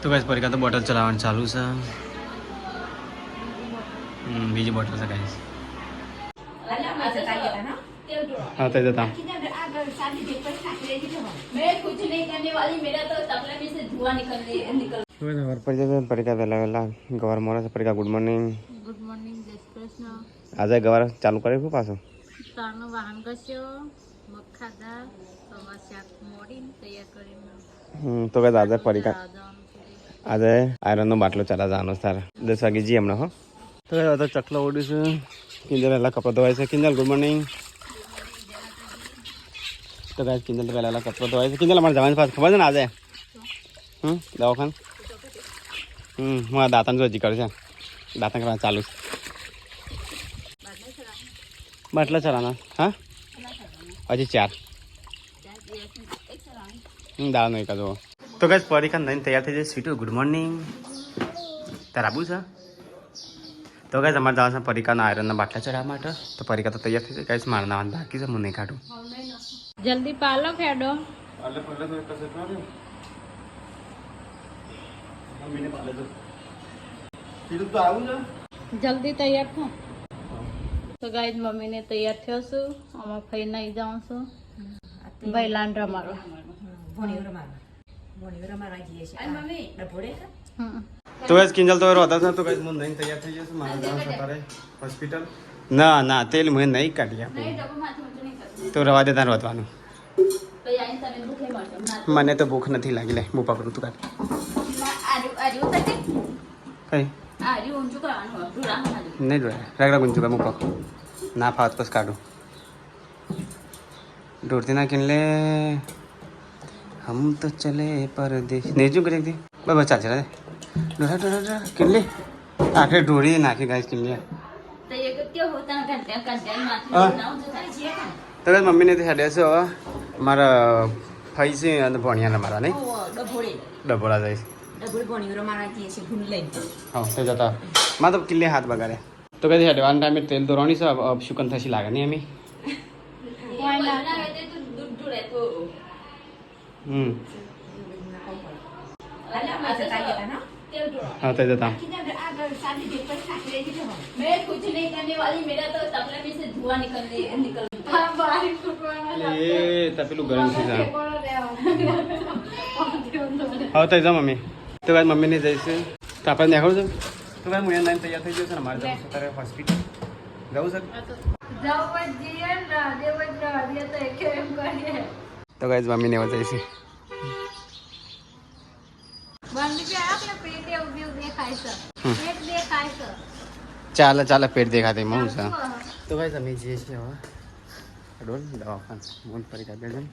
तो गाइस परिका तो बोतल चलावन चालू છે બીજી બોટલ છે ગાइस हाँ तो देता मैं कुछ नहीं करने वाली, मेरा तो तबला में से धुआं निकल घर पर जब परिका वेला वेला गवर मोरा से परिका गुड मॉर्निंग जय कृष्ण आज गवर चालू करे को पासो તારનો વાહન કસ્યો મખાદા સમસ્યા મોડીને તૈયાર કરીને તો ગાइस आज परिका आज आयरन નો બાટલો ચલા જવાનો તાર 10 વાગે જી હમણાં હો તો ગાइस તો ચકલો ઓડી છે કિંજલ વેલા કપડા ધોવાય છે કિંજલ ગુડ મોર્નિંગ તો ગાइस કિંજલ વેલા કપડા ધોવાય છે કિંજલ અમાર જવાનું પાસ ખબર છે ને આજે દવાખાન મારા દાંતન જો હજી કરશે દાંતન કરવા ચાલુ છે બાટલા ચલાના હા હજી 4 દાળ નહીં કાઢો તો ગાइस પરીક્ષા નહીં તૈયાર થઈ જાય સ્વીટુ ગુડ મોર્નિંગ તાર આબુ છે તો ગાइस અમારે જવાનું છે પરીક્ષાના આયરનના બાટલા ચડાવવા માટે તો પરીક્ષા તો તૈયાર થઈ જાય ગાइस મારે નાવાનું બાકી છે હું નહીં કાઢું જલ્દી પાલો ખેડો જલ્દી તૈયાર થો તો ગાઈસ મમ્મી ને તૈયાર થયો છું અમે ફઈ નહીં જાઉં છું ભાઈ લાંડ રમારો તો गाइस કિંજલ તો રોતા હતા તો गाइस હું નહીં તૈયાર થઈ જશે મારે જવાનું છે તારે હોસ્પિટલ ના ના તેલ મને નહીં કાઢી આપું તો રવા દે તાર રોતવાનું મને તો ભૂખ નથી લાગી લે હું પકડું તું કાઢ કઈ नहीं रगड़ा गुंजू का मुख ना फात पस काटू ढूंढती ना किन ले हम तो चले परदेश नहीं जो करेगी बाबा चाचा रे ढूंढा ढूंढा ढूंढा किन ले आखिर ढूंढी ना के गाइस किन ले तो ये क्या होता है घंटे तो गाइस मम्मी ने तो हटे से हमारा भाई से भणिया हमारा नहीं डबोड़ा जाए हाँ तो जाता मैं तो किले हाथ बगाड़े तो कहते हैं वन टाइम में तेल तो रोनी से अब शुकन थसी लागा नहीं हमें हाँ तो जाता मैं कुछ नहीं करने वाली, मेरा तो तबला में से धुआं निकल ये तपेलू गरम थी जा हाँ तो जा मम्मी तो गाइस मम्मी ने जैसे तो अपन देखो सर तो गाइस मुझे नहीं तैयार થઈ જશે हमारे जाऊ सर हॉस्पिटल जाऊ सर तो गाइस मम्मी ने बताई सी ચાલે ચાલે પેટ દેખાતે મઉ છે તો ગાઈસ અમે જઈએ છીએ હવે હડોલ દવાખાન મોન પરીકા બેન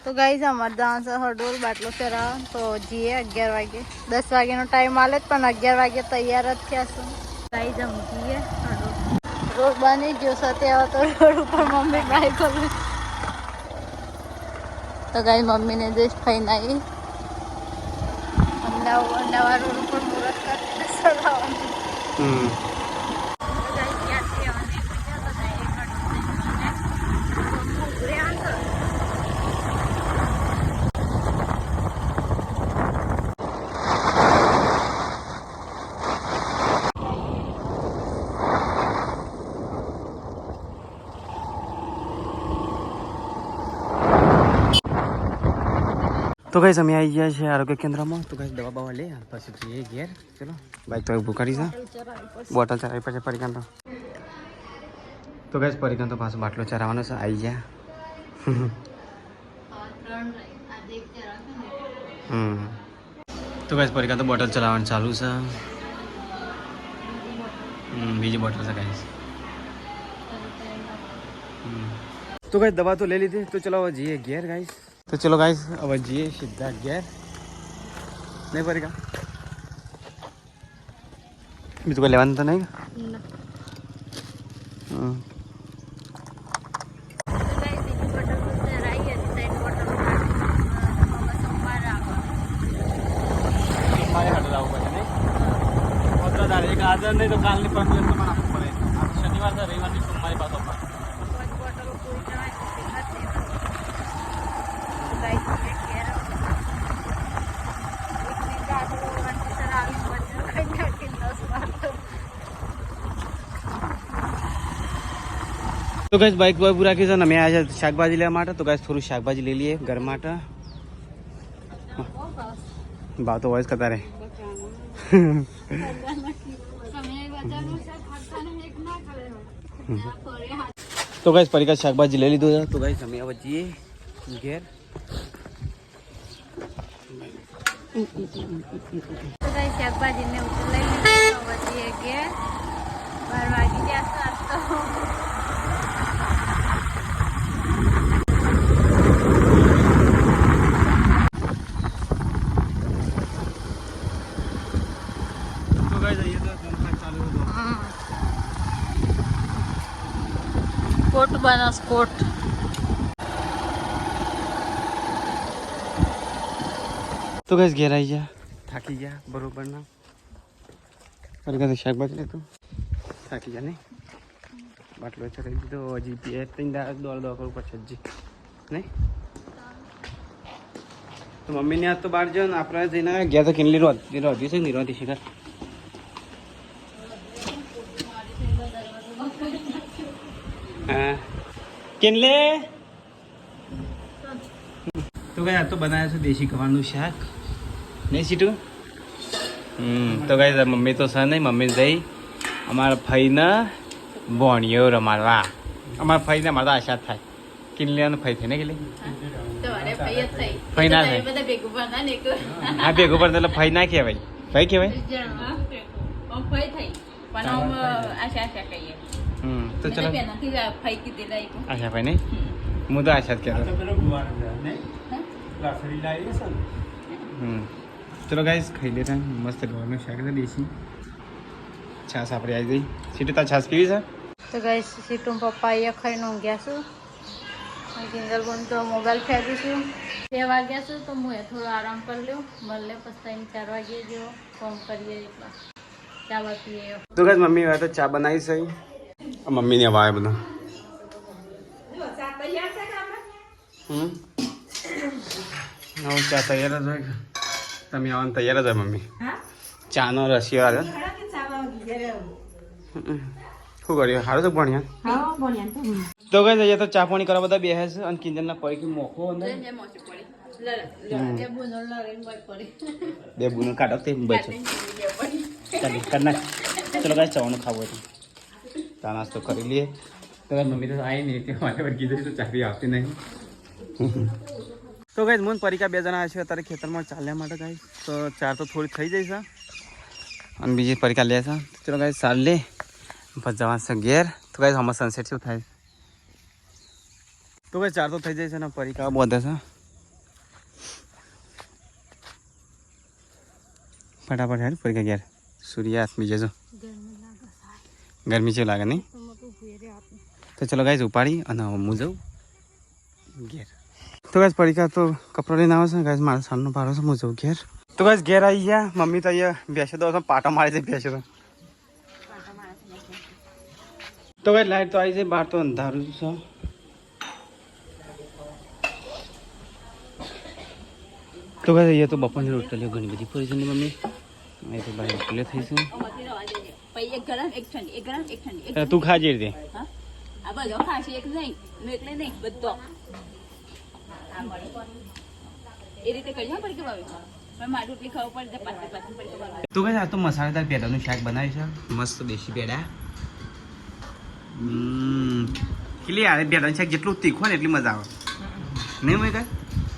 तो गाइस हमारे जहाँ से हडोल बाटलो चरा तो जीए 11 वागे 10 वागे नो टाइम आले पण 11 वागे तैयार ज थया छो गाइस हम जीए हडोल रोड बनी गयो सते आवा तो रोड ऊपर मम्मी बाय करे तो गाइस मम्मी ने जस्ट फाइन आई नवा रोड ऊपर मुरत करते सलावा तो गाइस અમે આવી ગયા છે આરોગ્ય કેન્દ્રમાં તો ગાइस દવા બવા લે પછી જઈએ ઘેર ચલો બાઈક તો ભૂખાડી છે બોટલ ચરાવી પછી પરિકાંત તો ગાइस પરિકાંત તો પાછો બાટલો ચરાવવાનો છે આવી ગયા તો गाइस પરિકાંત તો બોટલ ચલાવવાનું ચાલુ છે બીજી બોટલ છે गाइस तो गाइस दवा तो ले ली थी तो चलो जइए घેર गाइस तो चलो गाइस अब जीए सीधा गैर नहीं पड़ेगा बीच को लेवान तो नहीं आज नहीं तो काल नहीं शनिवार से रविवार नहीं तुम्हारे पास તો ગાઈસ બાઇક બોય પૂરા રાખી છે ને અમે આજે શાકભાજી લેવા માટે. તો ગાઈસ થોડું શાકભાજી લઈ લઈએ ઘર માટે. ભાવ તો વોઇસ કરતા રહે. તો ગાઈસ પરિકા શાકભાજી લઈ લીધું છે. તો ગાઈસ અમે હવે જઈએ ઘેર. શાકભાજી ને લઈ લીધું જઈએ ઘેર. 12 વાગી ગયા તો કોટ બનાસ કોટ. તો ગાઈસ ઘેર આવી જા થાકી ગયા બરોબર ના. પરિકા શાકભાજી લેતું થાકી જા નહીં. બાટલો ચડાવી દીધો હજી 2-3 દાડા દોડ કરવું પડશે હજી નહીં. તો મમ્મીને આજ તો બહાર જાઓ ને આપણે જઈને ગયા તો કિનલી રોધી છે ને રોધી શીખર. હા કિનલે તો કઈ આ તો બનાવ્યા છે દેશી ગવાનું શાક નહીં સીટું. તો કઈ મમ્મી તો છે નહીં. મમ્મી જઈ અમારા ફઈને ભોણીઓ રમાડવા. અમારા ફઈને અમારે તો આશા થાય કિનલીનું ફઈ થાય ને કે ફઈ ના થાય. હા ભેગું પડે એટલે ફઈ ના કહેવાય. ફઈ કહેવાય. તો ચલો આશા ભાઈ નહીં. હું તો આશા જ કહેતો. ચલો ગાઈસ ખાઈ લેતા. મસ્ત ગવાનું શાક છે દેશી. છાશ આપણે આવી ગઈ. સીટું તાર છાશ પીવી છે. તો ગાઈસ સીટું પપ્પા અહીંયા ખાઈને ઊંઘ્યા છું. કિંજલ બોન તો મોબાઈલ ફેંકીશું. 2 વાગ્યા છું તો હું થોડો આરામ કરી લઉં. મળે પછી 3-4 વાગે જેવો ફોન કરીએ એટલા ચા પીએ. તો ગાઈસ મમ્મી હવે તો ચા બનાવી છે. મમ્મીની હવા બધા ચા તૈયાર જ હોય. તમે આવવાનું તૈયાર જ હોય મમ્મી. ચાનો રસીઓ આવે. શું કર્યું સારું છે ભણ્યા. તો કઈ જઈએ તો ચા પાણી કરવા બધા બેસે છે. અને કિંજલના પડી મોખો અંદર 2 બુનો કાઢો તે બચો કરી નાખ. ચલો કાંઈ ચવાનું ખાવું હતું ચા નાસ્તો કરી લઈએ. તો મમ્મી તો આવી નહીં ત્યાં મારે કીધું તો ચાબી આવતી નહીં. તો ગાઈસ હું પરિકા 2 જણા છે અત્યારે ખેતરમાં ચાલ્યા માટે ગાઈસ. તો ચાર તો થોડી થઈ જાય છે અને બીજી પરિકા લે છે. ચલો ગાઈસ ચાલ લે પછી જવાનું છે ઘેર. તો ગાઈસ હમણાં સનસેટ શું થાય. તો ગાઈસ ચાર તો થઈ જાય છે ને પરિકા બધે છે. ફટાફટ હેડ પરિકા ઘેર. સૂર્ય આથમી જજો. ગરમી જેવું લાગે નહીં. તો ચલો ગાઈસ ઉપાડી અને હું જાઉં ઘેર. તો ગાઈસ પરિકા તો કપડો લઈને આવે છે. ગાઈસ મારા સામનો પાડો છે. હું જાઉં ઘેર. તો ગાઈસ ઘેર આવી ગયા. મમ્મી તો અહીંયા બેસે તો પાટા મારે છે બેસે તો. તો ગાઈસ લાઈટ તો આવી છે. બહાર તો અંધારું છે. તો ગાઈસ અહીંયા તો બપોરની રોટલીઓ ઘણી બધી પડી છે ને મમ્મી. એ તો બહાર રોટલીઓ થઈ છે. તું ખાજે રીતે તો કઈ આ તો મસાલેદાર પેડાનું શાક બનાવ્યું છે. મસ્ત દેશી પેડા. કેટલી આ પેડાનું શાક જેટલું તીખું ને એટલી મજા આવે નહીં. મેં કઈ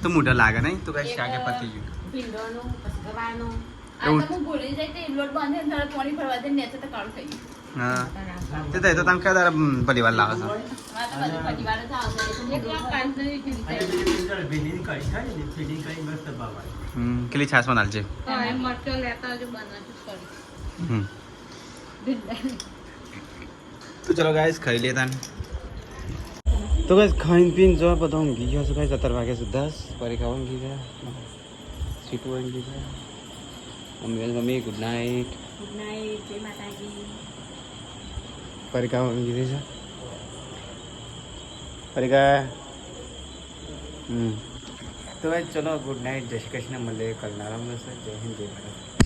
તો મોઢા લાગે નહીં. તો કઈ શાક પતી ગયું. હા તે તો તમે કયા પરિવાર લાવો છો. કેટલી છાસ બનાલ છે. તો ચલો ગાઈસ ખાઈ લેતા. તો ગાઈસ ખાઈને પીને જો બધા ઊંઘી ગયા છે. ગાઈસ 17 વાગ્યા સુધા પરિકા ઊંઘી ગયા. સીટું ઊંઘી ગયા. Mummy good night. Good night. જય માતાજી. પરિકા ઊંઘી ગઈ છે. પરિકા તો ભાઈ ચલો ગુડ નાઇટ, જય શ્રી કૃષ્ણ, મળે કલનારામ દોસ્તો, જય હિન્દ જય ભારત.